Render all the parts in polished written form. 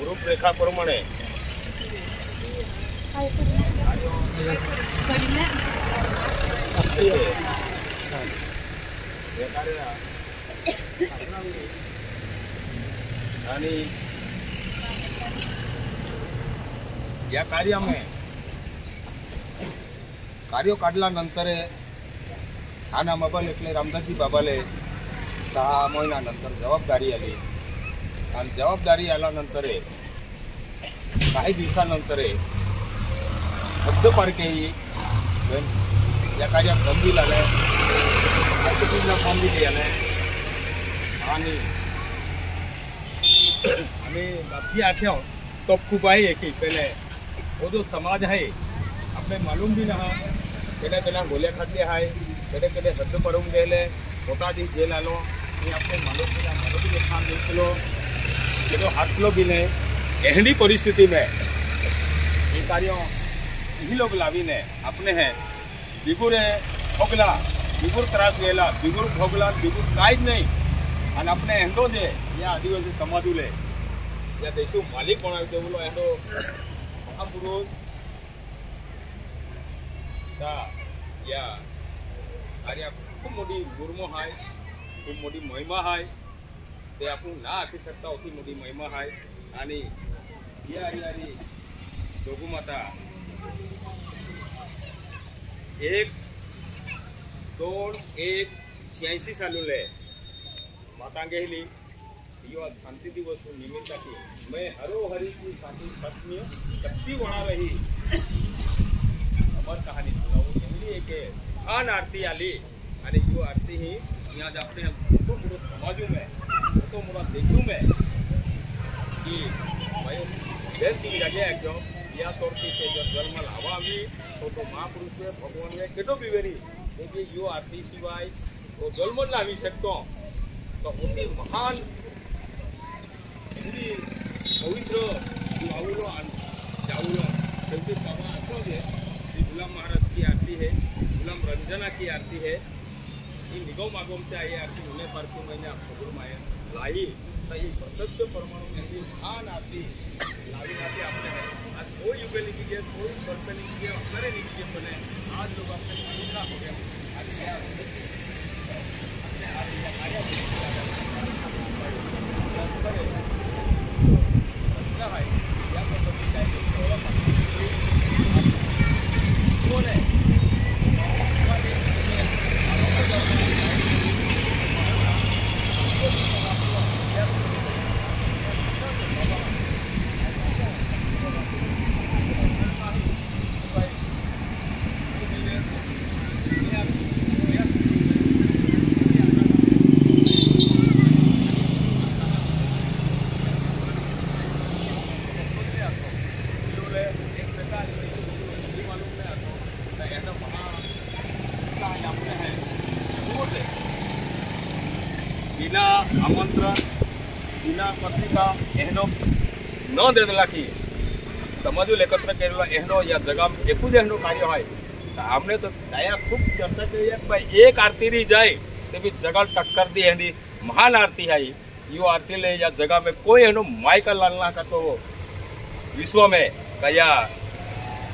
रूपरेखा प्रमाणे आणि या कार्य काढल्यानंतर हाना बाबाले એટલે रामदासजी बाबाले 6 महिन्यानंतर जबाबदारी आली आणि जबाबदारी आल्यानंतर काही दिवसानंतर हद्दपारके या कार्यात बंदी लागले मार्केटिंगला बंदी दिले आणि आम्ही बाकी आख्या तब खूब आई है कि पहले वो जो समाज है अपने मालूम भी ना केटा केटा गोल्या खातले है केटे केटे हद्द पडून गेले मोठा दी जेल आलो ये अपने मालूम भी ना भी खान देखलो ये तो हाथलो भी नहीं एहनी परिस्थिति में ये कार्य यही लोग लावी ने अपने हैं बिगुर भोगला बिगुर त्रास गेला बिगुर भोगला बिगुर काज नहीं और अपने एंडो दे या आदिवासी समाजुले या देशो मालिक बनावे ते बोलो एंडो महापुरुष ता या आर्या खूब मोटी गुरमो है खूब मोटी महिमा है ते आपण ना आखी शकता होती मोटी महिमा है आणि या आर्यारी दोगु माता 1-2-1-86 सालोले माता गेली यो शांति दिवस निमित्त की मैं हरो हरि की शांति सत्य शक्ति बना रही अमर कहानी सुनाऊं हिंदी एक महान आरती आली आणि यो आरती ही यहाँ अपने तो पूरे समाजों में तो पूरा देशों में कि मैं देश की जगह क्यों या तोरती के जो जन्म लावा भी तो महापुरुष के भगवान में केटो भी वेरी देखिए यो आरती सिवाय तो जन्म लावी सकतो तो उतनी महान हिंदी पवित्र जाऊलो चलती बाबा आसो है गुलाम महाराज की आरती है गुलाम रंजना की आरती है इन निगम आगम से आई आरती होने पर क्यों मैंने आप सगुर माया लाई तो ये प्रसिद्ध परमाणु में महान आरती लावी आरती आपने है आज कोई युग लिखिए कोई वर्ष लिखिए अक्सर लिखिए बने आज लोग अपने महिला हो गए आज क्या अपने आरती का कार्य बिना आमंत्रण बिना पत्रिका एहनो न देला की समाजूल एकत्र केलेला एहनो या जगा एकूच एहनो कार्य है हमने तो दया खूब चर्चा करी एक आरती री जाए ते भी जगह टक्कर दी एहनी महान आरती है यो आरती ले या जगह में कोई एहनो माइकल लालना का तो विश्व में कया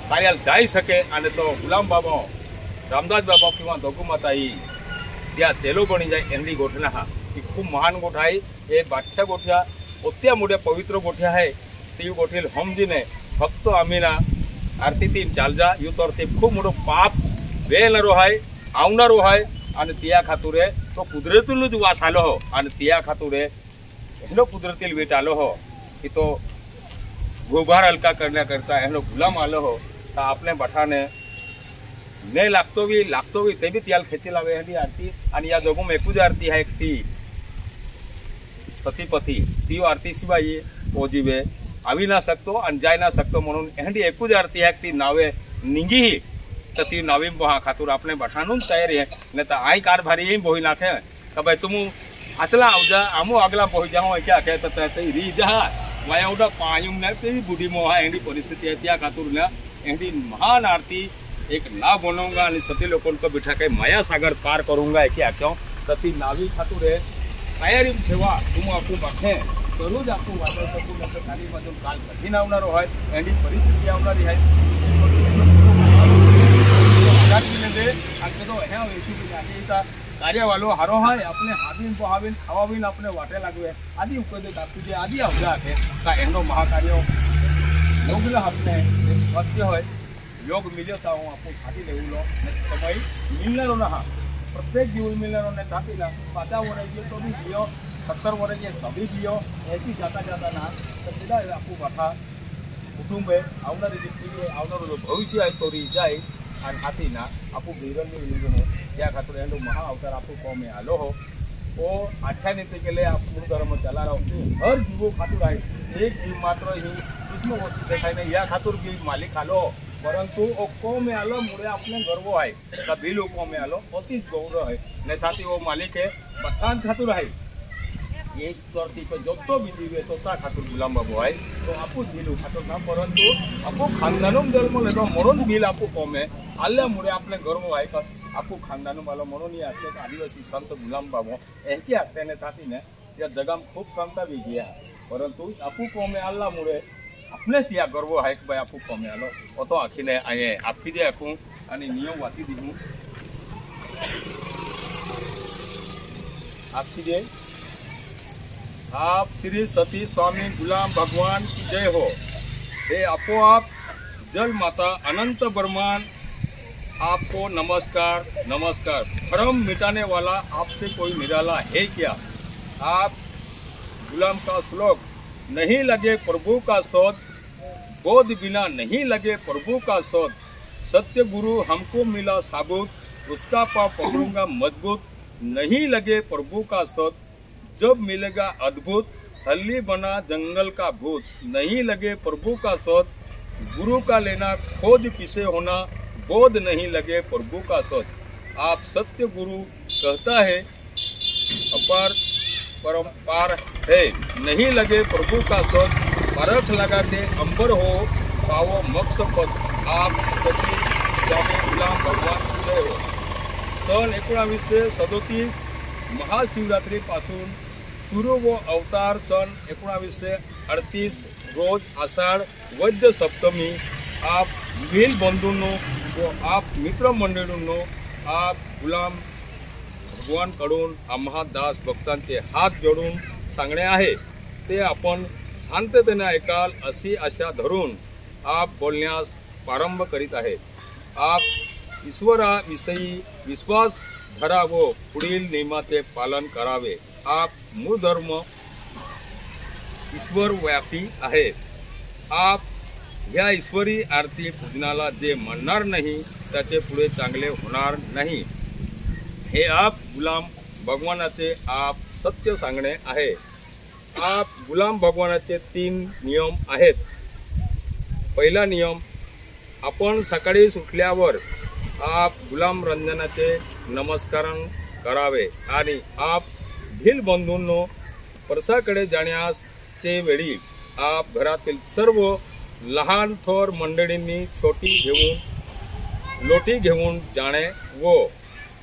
कार्याल जाई सके आने तो गुलाम बाबा रामदास बाबा किंवा दोगु माता ही त्या चेलो बनी जाए एहनी गोठना हा की खूब महान गोठा है ये बाठ्या गोठ्या ओत्या मोठ्या पवित्र गोठ्या है ती गोठील हम जी ने फक्त आम्ही ना आरती तीन चाल जा यू तर ते खूब मोठो पाप वेलरो है आवनारो है आणि तिया खातुरे तो कुदरतील ज वास आलो हो आणि तिया खातुरे एनो कुदरतील वेट आलो हो कि तो गोभार हलका करण्याकरता एनो गुलाम आलो हो तो आपने बठाने ने लागतो भी ते भी त्याल खेची लावे हली आरती आणि या जोगो में एकूच आरती है एक ती सतीपती ती आरती शिवाय ओजीवे आवी ना सकतो आणि जाय ना सकतो म्हणून एहडी एकूच आरती है ती नावे निंगी ही तर ती नावी बहा खातूर आपने बठाणून तयारी है ने तो आई कार भारी ही बोही नाखे का भाई तुम आचला आवजा आमो अगला बोही जाओ क्या कहता है री जा वाया उडा पायुम ने ते बुढ़ी मोहा एहडी परिस्थिति है त्या खातूर ने एहडी महान आरती एक नाव बनवूंगा और सती लोगों को बिठा के माया सागर पार करूंगा है क्या क्यों सती नावी खातूर है तयारी ठेवा तुम आपको बाखे तरु ज आपको वादळ सकून नंतर खाली मधून काल कठीण आवणारो है एंडी परिस्थिती आवणारी है कार्यावालो हारो है अपने हावीन पोहावीन खावावीन अपने वाटे लागवे आदि उपदे दातुजे आदि आवजा है का एनो महाकार्य योग आपने सत्य है योग मिलो तो हूँ आपको फाटी लेवलो समय मिलना ना प्रत्येक जीवन मिलना ने थापीला 50 वर्ष तो भी जियो 70 वर्ष तभी जियो ऐसी जाता जाता ना तो सीधा आपको कथा कुटुंब है आवनारी जी पीढ़ी आवनारो जो भविष्य है तोरी जाए और हाथी ना आपको बीरन में मिल हो क्या खातर एंडो महा अवतार आपको कौम में आलो हो वो आख्या नीति के लिए आप गुरु धर्म चला रहा हूँ हर जीवो खातुर है एक जीव मात्र ही सूक्ष्म वस्तु देखाय नहीं या खातुर भी मालिक आलो परंतु वो कौम में आलो मुझे अपने गर्व है कभी लोग कौम में आलो अति गौरव है नहीं था वो मालिक है बखान खातुर है एक तरती को जो तो भी दीवे तो ता खातुर गुलाम बाबू है तो आपको दिलू खातुर ना परंतु आपको खानदानों जन्म लेतो मरण बिल आपको कौम है आल्या मुझे अपने गर्व है का आपको खानदानों वाला मरण ही आते आदिवासी संत गुलाम बाबू एक ही आते ने थाती ने या जगह में खूब क्षमता भी गया परंतु आपको कौम में आल्ला मुझे अपने त्या गर्व है कि भाई आपको कौम में आलो वो तो आखी ने आए आपकी दे आखूँ आणि नियम वाची दी आपकी दे आप श्री सती स्वामी गुलाम भगवान की जय हो हे अपोआप जल माता अनंत बर्मान आपको नमस्कार नमस्कार भ्रम मिटाने वाला आपसे कोई निराला है क्या आप गुलाम का श्लोक नहीं लगे प्रभु का शोध बोध बिना नहीं लगे प्रभु का शोध सत्य गुरु हमको मिला साबुत उसका पाप पकड़ूंगा मजबूत नहीं लगे प्रभु का शोध जब मिलेगा अद्भुत हल्ली बना जंगल का भूत नहीं लगे प्रभु का शोध गुरु का लेना खोज पीछे होना बोध नहीं लगे प्रभु का शोध आप सत्य गुरु कहता है अपार परम्पार है नहीं लगे प्रभु का शोध परख लगा के अंबर हो पावो मोक्ष पद आप सती स्वामी गुलाम भगवान जय हो सन 1937 महाशिवरात्री पासून सुरू व अवतार सन 1938 रोज आषाढ वैद्य सप्तमी आप वीर बंधूंनो व आप मित्र मंडळींनो आप गुलाम भगवान कडून आम्हा दास भक्तांचे हात जोडून सांगणे आहे ते आपण शांततेने ऐकाल अशी आशा धरून आप बोलण्यास प्रारंभ करीत आहेत आप ईश्वराविषयी विश्वास धरा व पुढील नियमाचे पालन करावे आप मूळ धर्म ईश्वर व्यापी आहे आप या ईश्वरी आरती पूजनाला जे म्हणणार नाही त्याचे पुढे चांगले होणार नाही हे आप गुलाम भगवानाचे आप सत्य सांगणे आहे आप गुलाम भगवानाचे 3 नियम आहेत पहिला नियम आपण सकाळी सुटल्यावर आप गुलाम रंजनाचे नमस्कारण करावे आणि आप भिल बंधूंनो परसाकडे जाण्याचे वेळी आप घरातील सर्व लहान थोर मंडळींनी छोटी घेऊन लोटी घेऊन जाणे व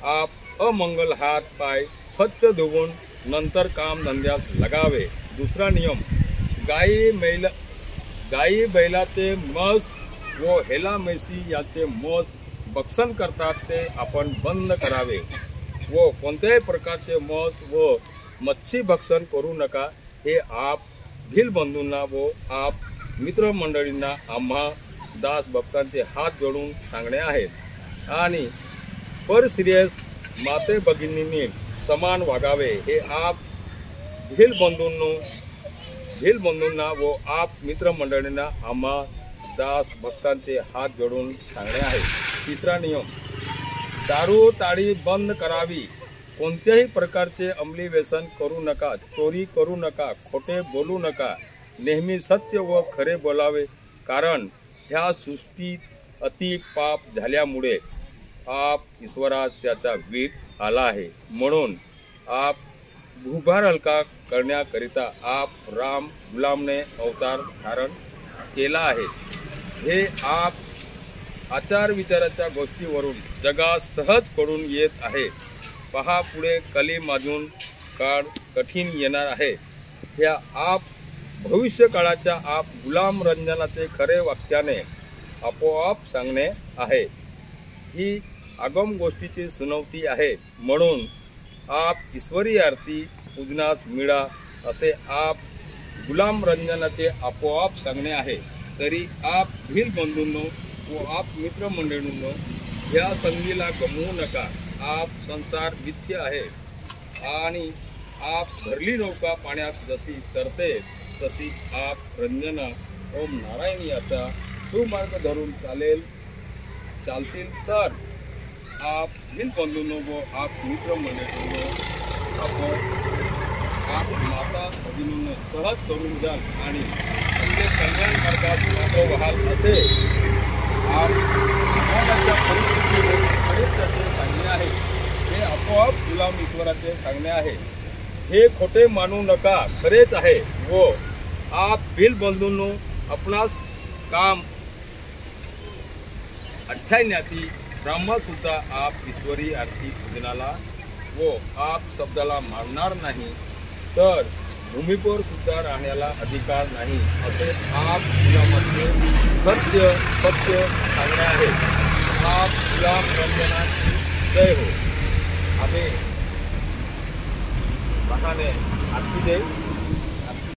आप अमंगल हात पाय स्वच्छ धुवून नंतर काम धंद्यास लगावे दुसरा नियम गाई बैलाचे मस व हेला म्हैसी याचे मस भक्षण करतात ते आपण बंद करावे व कोणत्याही प्रकारचे मस व मच्छी भक्षण करू नका हे आप भिल बंधूंना व आप मित्रमंडळींना आम्हा दास भक्तांचे हात जोडून सांगणे आहेत आणि पर सिरियस माते भगिनींनी समान वागावे हे आप भिल बंधूंना व आप मित्रमंडळींना आम्हा दास भक्तांचे हात जोडून सांगणे आहे तिसरा नियम दारू ताडी बंद करावी कोणत्याही प्रकारचे अंमली व्यसन करू नका चोरी करू नका खोटे बोलू नका नेहमी सत्य व खरे बोलावे कारण ह्या सृष्टीत अति पाप झाल्यामुळे आप ईश्वरास त्याचा वीट आला आहे म्हणून आप भूभार हलका करण्याकरिता आप राम गुलामने अवतार धारण केला आहे हे आप आचार विचाराच्या गोष्टीवरून जगा सहज करून येत आहे. पहा पुढे कली माजून काळ कठीण येणार आहे. ह्या आप भविष्य काळाच्या आप गुलाम रंजनाचे खरे वाक्याने आपोआप सांगणे आहे. ही आगम गोष्टीची सुनावती आहे. म्हणून आप ईश्वरी आरती पूजनास मिळा असे आप गुलाम रंजनाचे आपोआप सांगणे आहे. तरी आप भील बंधूंनो व आप मित्रमंडळींनो ह्या संधीला गमवू नका. आप संसार मिथ्य आहे आणि आप भरली नौका पाण्यात जशी तरते तशी आप रंजना ओम नारायण याचा सुमार्ग धरून चालतील तर आप भील बंधूंनो व आप मित्रमंडळींनो आप माता भगिनींनो सहज करून जाल आणि म्हणजे कल्याण मार्गात मार्ग व्हाल असे आप समाजाच्या परिस्थितीचे सांगणे आहे. हे आपोआप गुलाम ईश्वराचे सांगणे आहे. हे खोटे मानू नका, खरेच आहे. व आप भील बंधूंनो आपणास काम अठ्ठ्याण्णती ब्रह्मा सुद्धा आप ईश्वरी आरती पूजनाला व आप शब्दाला मानणार नाही तर भूमीवर सुद्धा राहण्याला अधिकार नाही असे आप गुलामाचे सत्य सांगणे आहे. आप गुलाम रंजनाची जय हो. आम्ही बहाने आरती देव